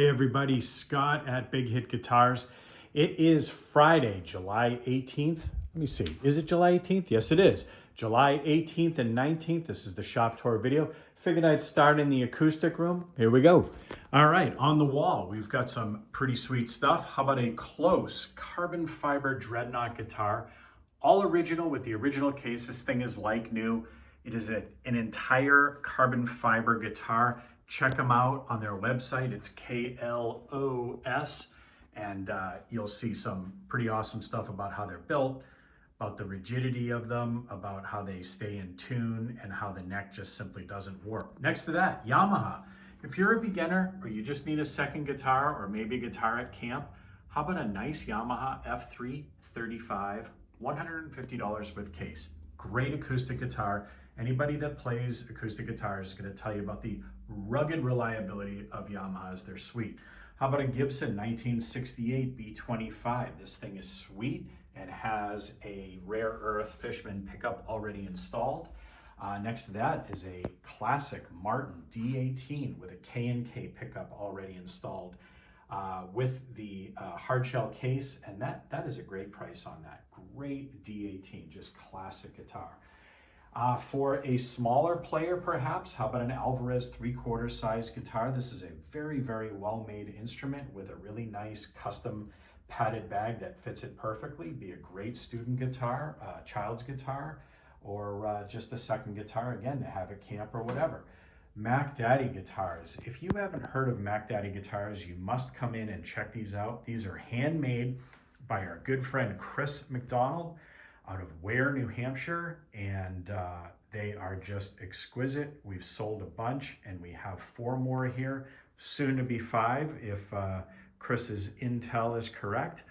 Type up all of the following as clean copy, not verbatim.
Hey everybody, Scott at Big Hit Guitars. It is Friday, July 18th. Let me see, is it July 18th? Yes, it is. July 18th and 19th. This is the shop tour video. Figured I'd start in the acoustic room. Here we go. All right, on the wall, we've got some pretty sweet stuff. How about a close carbon fiber dreadnought guitar? All original with the original case. This thing is like new. It is an entire carbon fiber guitar. Check them out on their website. It's KLOS, and you'll see some pretty awesome stuff about how they're built, about the rigidity of them, about how they stay in tune, and how the neck just simply doesn't warp. Next to that, Yamaha. If you're a beginner or you just need a second guitar or maybe a guitar at camp, how about a nice Yamaha F3 35, $150 with case. Great acoustic guitar. Anybody that plays acoustic guitars is going to tell you about the rugged reliability of Yamahas. They're sweet. How about a Gibson 1968 B25? This thing is sweet and has a rare earth Fishman pickup already installed. Next to that is a classic Martin D18 with a K&K pickup already installed with the hardshell case, and that is a great price on that. Great D18, just classic guitar. For a smaller player, perhaps, how about an Alvarez 3/4 size guitar? This is a very, very well-made instrument with a really nice custom padded bag that fits it perfectly. Be a great student guitar, child's guitar, or just a second guitar, again, to have at camp or whatever. Mac Daddy guitars. If you haven't heard of Mac Daddy guitars, you must come in and check these out. These are handmade by our good friend Chris McDonald out of Ware, New Hampshire, and they are just exquisite. We've sold a bunch, and we have 4 more here, soon to be 5 if Chris's intel is correct.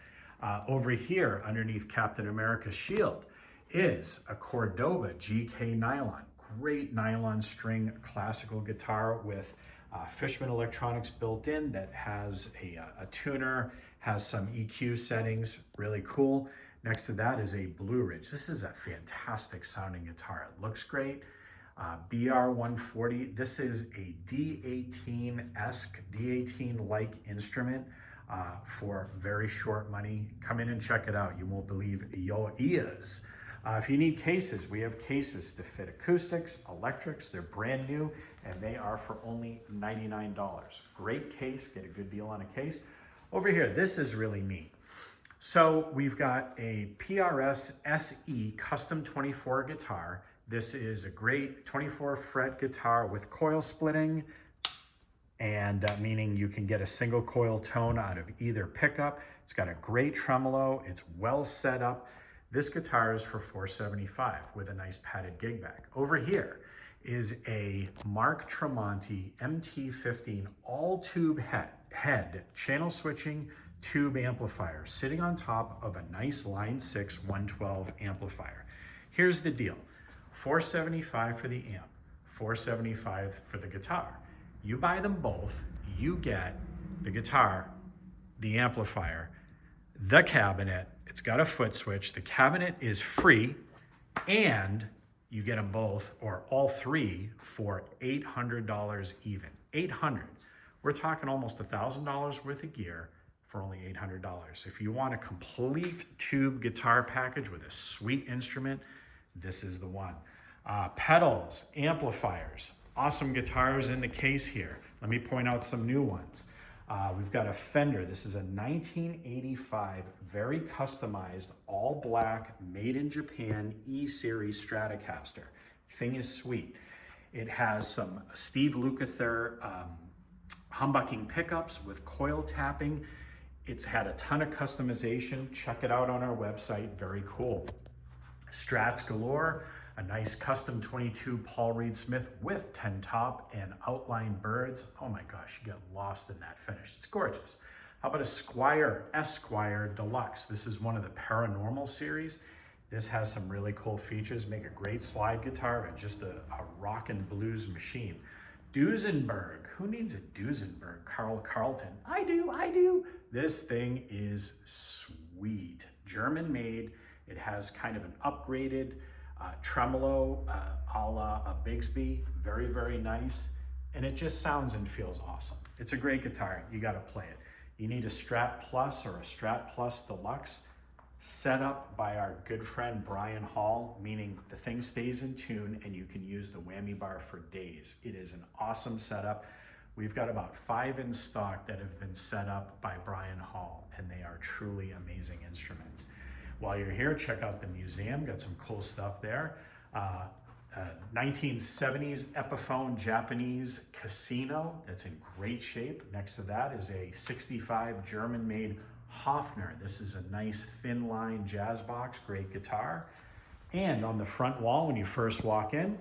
Over here, underneath Captain America's shield, is a Cordoba GK nylon. Great nylon string classical guitar with Fishman electronics built in that has a tuner, has some EQ settings, really cool. Next to that is a Blue Ridge. This is a fantastic sounding guitar. It looks great. BR140. This is a D18-esque, D18-like instrument for very short money. Come in and check it out. You won't believe your ears. If you need cases, we have cases to fit acoustics, electrics. They're brand new, and they are for only $99. Great case. Get a good deal on a case. Over here, this is really neat. So we've got a PRS SE Custom 24 guitar. This is a great 24 fret guitar with coil splitting, and meaning you can get a single coil tone out of either pickup. It's got a great tremolo. It's well set up. This guitar is for $475 with a nice padded gig bag. Over here is a Mark Tremonti MT15 all tube head channel switching tube amplifier sitting on top of a nice line 6 112 amplifier. Here's the deal. $475 for the amp, $475 for the guitar. You buy them both, you get the guitar, the amplifier, the cabinet. It's got a foot switch. The cabinet is free, and you get them both or all 3 for $800 even. $800. We're talking almost $1,000 worth of gear for only $800. If you want a complete tube guitar package with a sweet instrument, this is the one. Pedals, amplifiers, awesome guitars in the case here. Let me point out some new ones. We've got a Fender. This is a 1985, very customized, all black, made in Japan, E-Series Stratocaster. Thing is sweet. It has some Steve Lukather humbucking pickups with coil tapping. It's had a ton of customization. Check it out on our website. Very cool. Strats galore. A nice custom 22 Paul Reed Smith with 10 top and outline birds. Oh my gosh, you get lost in that finish. It's gorgeous. How about a Esquire Deluxe? This is one of the Paranormal series. This has some really cool features. Make a great slide guitar and just a rock and blues machine. Duesenberg. Who needs a Duesenberg? Carl Carlton. I do. This thing is sweet. German made. It has kind of an upgraded tremolo a la a Bigsby. Very, very nice. And it just sounds and feels awesome. It's a great guitar. You got to play it. You need a Strat Plus or a Strat Plus Deluxe set up by our good friend Brian Hall, meaning the thing stays in tune and you can use the whammy bar for days. It is an awesome setup. We've got about 5 in stock that have been set up by Brian Hall, and they are truly amazing instruments. While you're here, check out the museum. Got some cool stuff there. 1970s Epiphone Japanese Casino. That's in great shape. Next to that is a 65 German-made Hofner. This is a nice thin line jazz box, great guitar. And on the front wall, when you first walk in,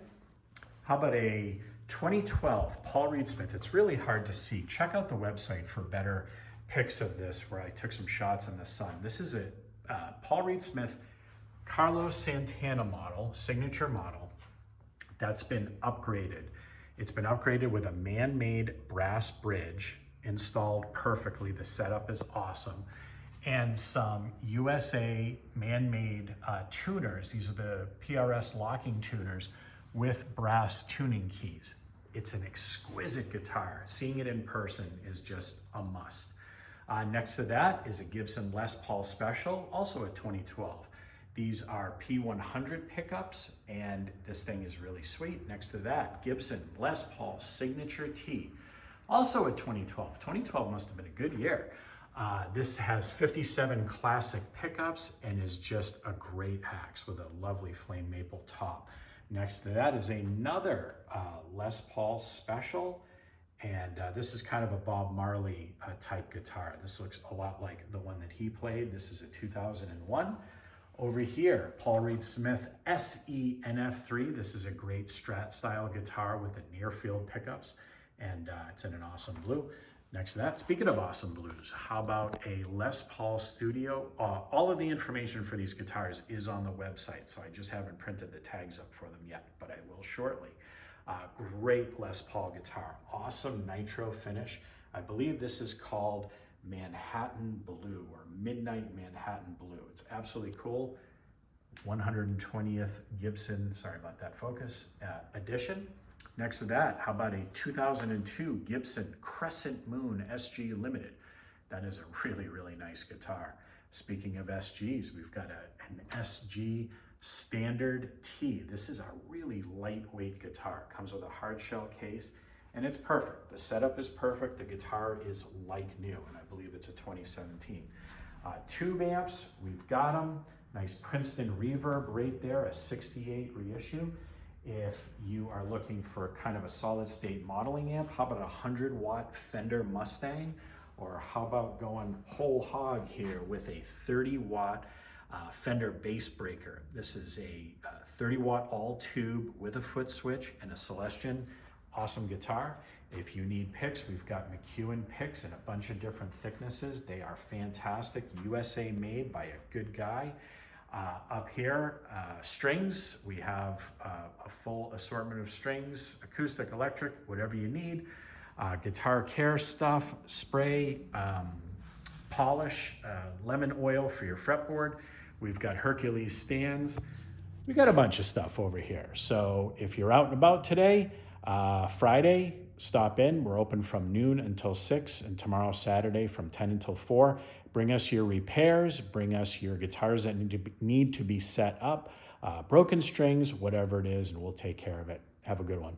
how about a 2012 Paul Reed Smith? It's really hard to see. Check out the website for better pics of this, where I took some shots in the sun. This is a Paul Reed Smith Carlos Santana model, signature model, that's been upgraded. It's been upgraded with a man-made brass bridge installed perfectly. The setup is awesome. And some USA man-made tuners. These are the PRS locking tuners with brass tuning keys. It's an exquisite guitar. Seeing it in person is just a must. Next to that is a Gibson Les Paul Special, also a 2012. These are P100 pickups, and this thing is really sweet. Next to that, Gibson Les Paul Signature T, also a 2012. 2012 must have been a good year. This has 57 classic pickups and is just a great axe with a lovely flame maple top. Next to that is another Les Paul Special, and this is kind of a Bob Marley type guitar. This looks a lot like the one that he played. This is a 2001. Over here, Paul Reed Smith SE NF3. This is a great Strat style guitar with the near field pickups, and it's in an awesome blue. Next to that, speaking of awesome blues, how about a Les Paul Studio? All of the information for these guitars is on the website, so I just haven't printed the tags up for them yet, but I will shortly. Great Les Paul guitar, awesome nitro finish. I believe this is called Manhattan Blue or Midnight Manhattan Blue. It's absolutely cool. 120th Gibson, sorry about that focus, edition. Next to that, how about a 2002 Gibson Crescent Moon SG Limited? That is a really, really nice guitar. Speaking of SGs, we've got an SG Standard T. This is a really lightweight guitar. Comes with a hard shell case, and it's perfect. The setup is perfect. The guitar is like new, and I believe it's a 2017. Tube amps, we've got them. Nice Princeton reverb right there, a 68 reissue. If you are looking for kind of a solid state modeling amp, how about a 100-watt Fender Mustang? Or how about going whole hog here with a 30-watt Fender Bass Breaker? This is a 30-watt all tube with a foot switch and a Celestion. Awesome guitar. If you need picks, we've got McEwen picks in a bunch of different thicknesses. They are fantastic, USA made by a good guy. Up here, strings, we have a full assortment of strings, acoustic, electric, whatever you need. Guitar care stuff, spray, polish, lemon oil for your fretboard. We've got Hercules stands. We got a bunch of stuff over here. So if you're out and about today, Friday, stop in. We're open from noon until 6, and tomorrow, Saturday, from 10 until 4. Bring us your repairs, bring us your guitars that need to be set up, broken strings, whatever it is, and we'll take care of it. Have a good one.